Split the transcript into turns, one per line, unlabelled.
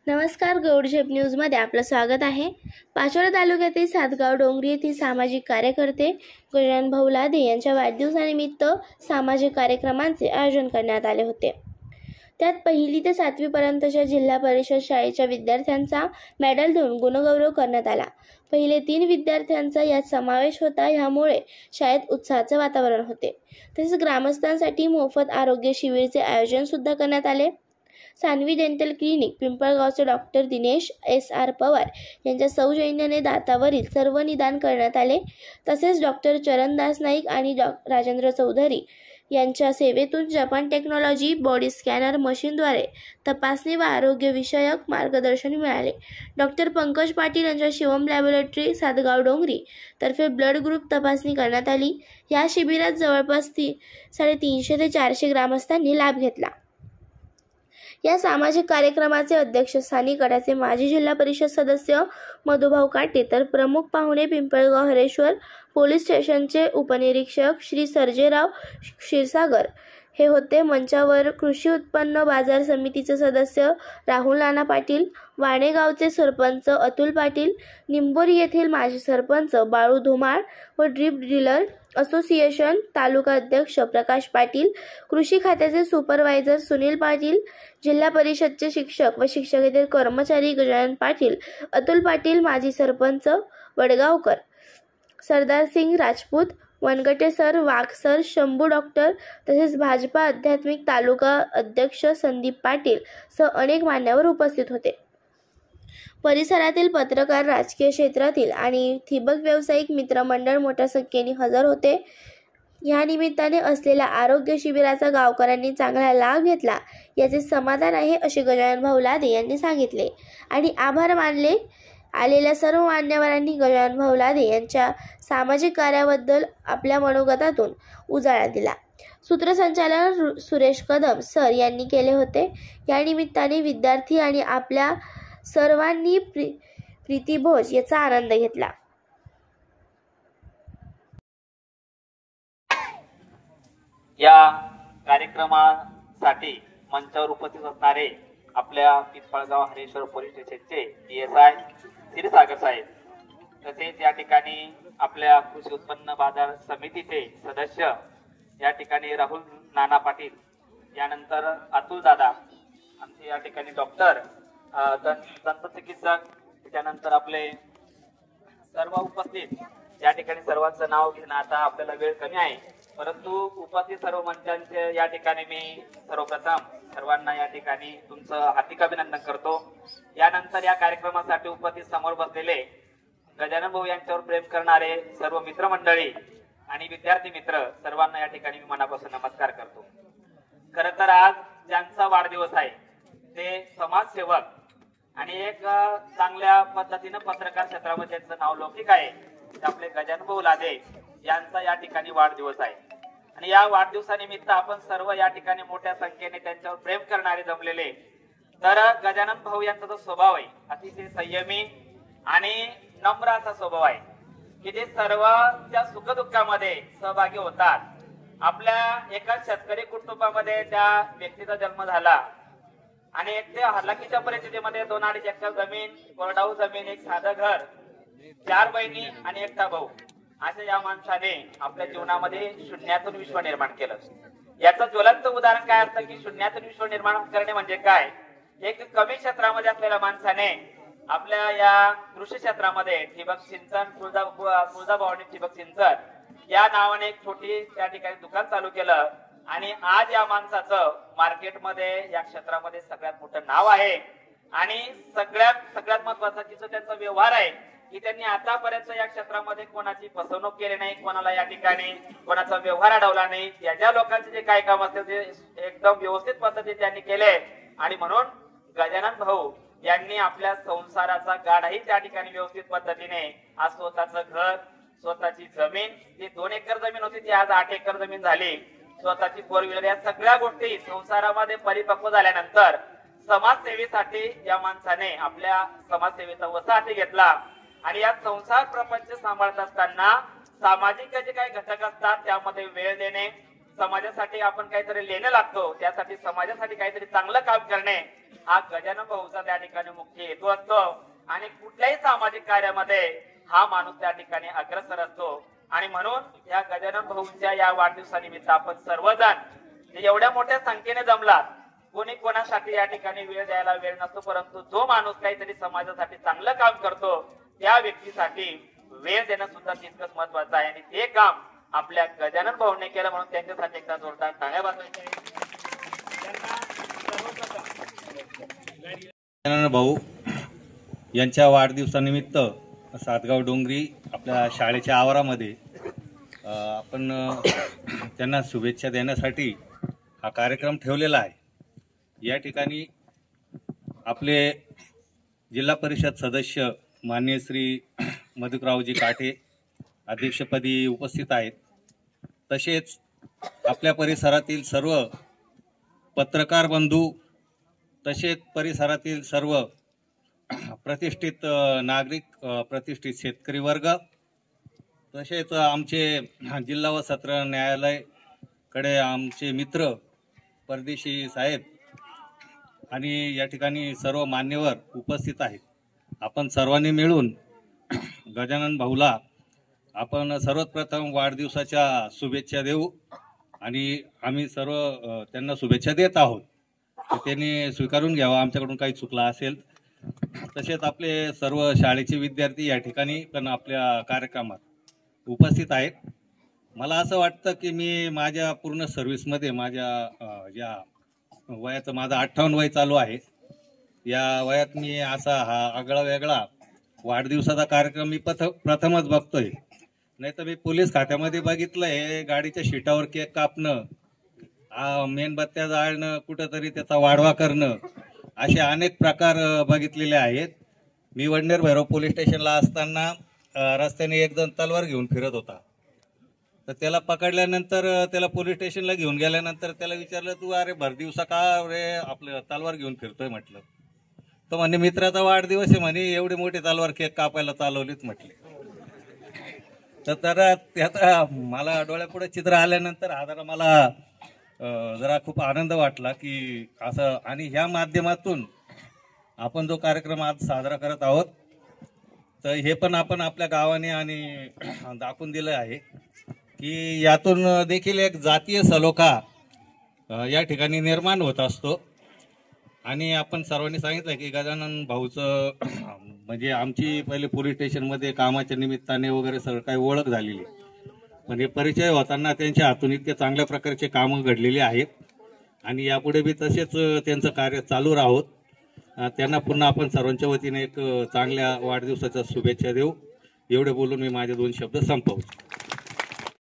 नमस्कार, गौडझेप न्यूजमध्ये आपलं स्वागत आहे। पाचोरा तालुक्यातील सातगाव डोंगरी येथील सामाजिक कार्यकर्ते गजानन भाऊ लादे यांच्या वाढदिवसानिमित्त सामाजिक कार्यक्रमांचे आयोजन करण्यात आले होते। त्यात 1ली ते 7वी पर्यंतच्या जिल्हा परिषद शाळेच्या विद्यार्थ्यांचा मेडल देऊन गुणगौरव करण्यात आला। पहिले 3 विद्यार्थ्यांचा यात समावेश होता। यामुळे शाळेत उत्साहाचे वातावरण होते। तसेच ग्रामस्थांसाठी मोफत आरोग्य शिबिराचे आयोजन सुद्धा करण्यात आले। सान्वी डेंटल क्लिनिक पिंपळगावचे डॉक्टर दिनेश एस.आर. पवार यांच्या सौजन्याने दातावरील सर्व निदान करण्यात आले। तसेच डॉक्टर चरणदास नाईक आणि राजेंद्र चौधरी यांच्या सेवेतून जपान टेक्नॉलॉजी बॉडी स्कॅनर मशीनद्वारे तपासणी व आरोग्य विषयक मार्गदर्शन मिळाले। डॉक्टर पंकज पाटील यांच्या शिवम लॅबोरेटरी सातगाव डोंगरी तर्फे ब्लड ग्रुप तपासणी करण्यात आली। या शिबिरात जवळपास 350 ते 400 ग्रामस्थांनी लाभ घेतला। या सामाजिक कार्यक्रमाचे अध्यक्ष स्थानिक गटाचे माजी जिल्हा परिषद सदस्य मधुभाऊ काटे तर प्रमुख पाहुणे पिंपळगाव हरेश्वर पोलीस स्टेशनचे उपनिरीक्षक श्री सर्जेराव क्षीरसागर हे होते। मंचावर कृषी उत्पन्न बाजार समितीचे सदस्य राहुल नाना पाटील, वाणेगावचे सरपंच अतुल पाटील, निंबोरी येथील माजी सरपंच बाळू धुमाळ व ड्रीप डीलर असोसिएशन तालुका अध्यक्ष प्रकाश पाटील, कृषी खात्याचे सुपरवायझर सुनील पाटील, जिल्हा परिषदचे शिक्षक व शिक्षकेतर कर्मचारी गजानन पाटील, अतुल पाटील, माजी सरपंच वडगावकर, सरदार सिंग राजपूत, वनगटे सर, वाघ सर, शंभू डॉक्टर तसेच भाजपा आध्यात्मिक तालुका अध्यक्ष संदीप पाटील सह अनेक मान्यवर उपस्थित होते। परिसरातील पत्रकार, राजकीय क्षेत्रातील आणि ठिबक व्यावसायिक मित्रमंडळ मोठ्या संख्येने हजर होते। या निमित्ताने असलेल्या आरोग्य शिबिराचा गावकऱ्यांनी चांगला लाभ घेतला याचे समाधान आहे असे गजानन भाऊ लादे यांनी सांगितले आणि आभार मानले। आलेल्या सर्व मान्यवरांनी गजानन भाऊ लादे यांच्या सामाजिक कार्याबद्दल आपल्या मनोगतातून उजाळा दिला। सूत्रसंचालन सुरेश कदम सर यांनी केले होते। या निमित्ताने विद्यार्थी आणि आपल्या सर्वांनी प्रीतिभोज याचा आनंद घेतला।
या कार्यक्रमासाठी मंचावर उपस्थित असणारे आपल्या पिंपळगाव हरेश्वर पोलीस स्टेशनचे PSI क्षीरसागर साहेब, तसेच या ठिकाणी आपल्या कृषी उत्पन्न बाजार समितीचे सदस्य या ठिकाणी राहुल नाना पाटील, यानंतर अतुल दादा आमचे या ठिकाणी डॉक्टर दंत चिकित्सक, त्यानंतर आपले सर्व उपस्थित या ठिकाणी सर्वांचं नाव घेणं आता आपल्याला वेळ कमी आहे, परंतु उपस्थित सर्व मंचांचे या ठिकाणी मी सर्वप्रथम सर्वांना या ठिकाणी तुमचं हार्दिक अभिनंदन करतो। यानंतर या कार्यक्रमासाठी उपस्थित समोर बसलेले गजानन भाऊ यांच्यावर प्रेम करणारे सर्व मित्रमंडळी आणि विद्यार्थी मित्र सर्वांना या ठिकाणी मी मनापासून नमस्कार करतो। खरं तर आज ज्यांचा वाढदिवस आहे ते समाजसेवक आणि एक चांगल्या पद्धतीने पत्रकार क्षेत्रामध्ये त्यांचं नाव लौकिक आहे, आपले गजानन भाऊ लादे यांचा या ठिकाणी वाढदिवस आहे आणि या वाढदिवसानिमित्त आपण सर्व या ठिकाणी मोठ्या संख्येने त्यांच्यावर प्रेम करणारे जमलेले। तर गजानन भाऊ यांचा जो स्वभाव आहे अतिशय संयमी आणि नम्र असा स्वभाव आहे की ते सर्वांच्या सुखदुःखामध्ये सहभागी होतात। आपल्या एका शेतकरी कुटुंबामध्ये त्या व्यक्तीचा जन्म झाला आणि एक ते हलाखीच्या परिस्थितीमध्ये 2-2.5 एकर जमीन, कोरडाऊ जमीन, एक साधं घर, 4 बहिणी आणि एकटा भाऊ, अशा या माणसाने आपल्या जीवनामध्ये शून्यातून विश्व निर्माण केलं। याचं ज्वलंत उदाहरण काय असतं की शून्यातून विश्व निर्माण करणे म्हणजे काय, एक कमी क्षेत्रामध्ये असलेल्या माणसाने आपल्या या कृषी क्षेत्रामध्ये ठिबक सिंचन, तुळजाभवानी ठिबक सिंचन या नावाने एक छोटी त्या ठिकाणी दुकान चालू केलं आणि आज या माणसाचं मार्केटमध्ये या क्षेत्रामध्ये सगळ्यात मोठं नाव आहे आणि सगळ्यात महत्वाचा की त्यांचा व्यवहार आहे की त्यांनी आतापर्यंत या क्षेत्रामध्ये कोणाची फसवणूक केली नाही, कोणाला या ठिकाणी कोणाचा व्यवहार अडवला नाही। या ज्या लोकांचे जे काय काम असते ते एकदम व्यवस्थित पद्धतीने त्यांनी केले आणि म्हणून गजानन भाऊ यांनी आपल्या संसाराचा गाडाही त्या ठिकाणी व्यवस्थित पद्धतीने आज स्वतःचं घर, स्वतःची जमीन, जी 2 एकर जमीन होती ती आज 8 एकर जमीन झाली, स्वतःची 4 व्हीलर, या सगळ्या गोष्टी संसारामध्ये परिपक्व झाल्यानंतर समाजसेवेसाठी या माणसाने आपल्या समाजसेवेचा वसा हाती घेतला आणि या संसार प्रपंच सांभाळत असताना सामाजिक जे काही घटक असतात त्यामध्ये वेळ देणे, समाजासाठी आपण काहीतरी लेणं लागतो, त्यासाठी समाजासाठी काहीतरी चांगलं काम करणे, हा गजानन भाऊचा त्या ठिकाणी मुख्य हेतू असतो आणि कुठल्याही सामाजिक कार्यामध्ये हा माणूस त्या ठिकाणी अग्रसर असतो आणि म्हणून या गजानन भाऊंच्या या वाढदिवसानिमित्त आपण सर्वजण एवढ्या मोठ्या संख्येने जमलात. कोणी कोणासाठी या ठिकाणी वेळ द्यायला वेळ नसतो, परंतु जो माणूस काहीतरी समाजासाठी चांगलं काम करतो त्या व्यक्तीसाठी वेळ देणं सुद्धा तितकंच महत्वाचं आहे आणि ते काम आपल्या गजानन भाऊंनी केलं म्हणून त्यांच्यासाठी एकदा जोरदार टाळ्या वाजवायच्या.
गजानन भाऊ यांच्या वाढदिवसानिमित्त सातगाव डोंगरी आपल्या शाळेच्या आवारामध्ये आपण त्यांना शुभेच्छा देण्यासाठी हा कार्यक्रम ठेवलेला आहे. या ठिकाणी आपले जिल्हा परिषद सदस्य माननीय श्री मधुकरावजी काठे अध्यक्षपदी उपस्थित आहेत. तसेच आपल्या परिसरातील सर्व पत्रकार बंधू, तसेच परिसरातील सर्व प्रतिष्ठित नागरिक, प्रतिष्ठित शेतकरी वर्ग, तसेच आमचे जिल्हा व सत्र न्यायालयाकडे आमचे मित्र परदेशी साहेब आणि या ठिकाणी सर्व मान्यवर उपस्थित आहेत. आपण सर्वांनी मिळून गजानन भाऊला आपण सर्वात प्रथम वाढदिवसाच्या शुभेच्छा देऊ आणि आम्ही सर्व त्यांना शुभेच्छा देत आहोत. त्यांनी स्वीकारून घ्यावा आमच्याकडून काही चुकला असेल. तसेच आपले सर्व शाळेचे विद्यार्थी या ठिकाणी पण आपल्या कार्यक्रमात उपस्थित आहेत. मला असं वाटतं की मी माझ्या पूर्ण सर्व्हिसमध्ये माझ्या ज्या वयाचं माझं 58 वय चालू आहे, या वयात मी असा हा आगळा वेगळा वाढदिवसाचा कार्यक्रम मी प्रथमच बघतोय. नाही तर मी पोलीस खात्यामध्ये बघितलंय गाडीच्या शीटावर केक कापणं, मेणबत्त्या जाळणं, कुठंतरी त्याचा वाढवा करणं, असे अनेक प्रकार बघितलेले आहेत. मी वडनेर भैरव पोलीस स्टेशनला असताना रस्त्याने एक जण तलवार घेऊन फिरत होता. तर त्याला पकडल्यानंतर त्याला पोलीस स्टेशनला घेऊन गेल्यानंतर त्याला विचारलं, तू अरे भर दिवसा का रे आपलं तलवार घेऊन फिरतोय म्हटलं. तर म्हणे मित्राचा वाढदिवस आहे म्हणे, एवढी मोठी तलवार केक कापायला चालवलीच म्हटले. तर त्याचा मला डोळ्यापुढे चित्र आल्यानंतर हा जरा मला जरा खूप आनंद वाटला की असं. आणि ह्या माध्यमातून आपण जो कार्यक्रम आज साजरा करत आहोत तर हे पण आपण आपल्या गावाने आणि दाखवून दिलं आहे की यातून देखील एक जातीय सलोखा या ठिकाणी निर्माण होत असतो. आणि आपण सर्वांनी सांगितलं की गजानन भाऊचं म्हणजे आमची पहिले पोलीस स्टेशनमध्ये कामाच्या निमित्ताने वगैरे सगळं काही ओळख झालेली, पण हे परिचय होताना त्यांच्या हातून इतके चांगल्या प्रकारचे कामं घडलेली आहेत आणि यापुढे बी तसेच त्यांचं कार्य चालू राहोत. त्यांना पुन्हा आपण सर्वांच्या वतीने एक चांगल्या वाढदिवसाच्या शुभेच्छा देऊ. एवढे बोलून मी माझे 2 शब्द संपवतो.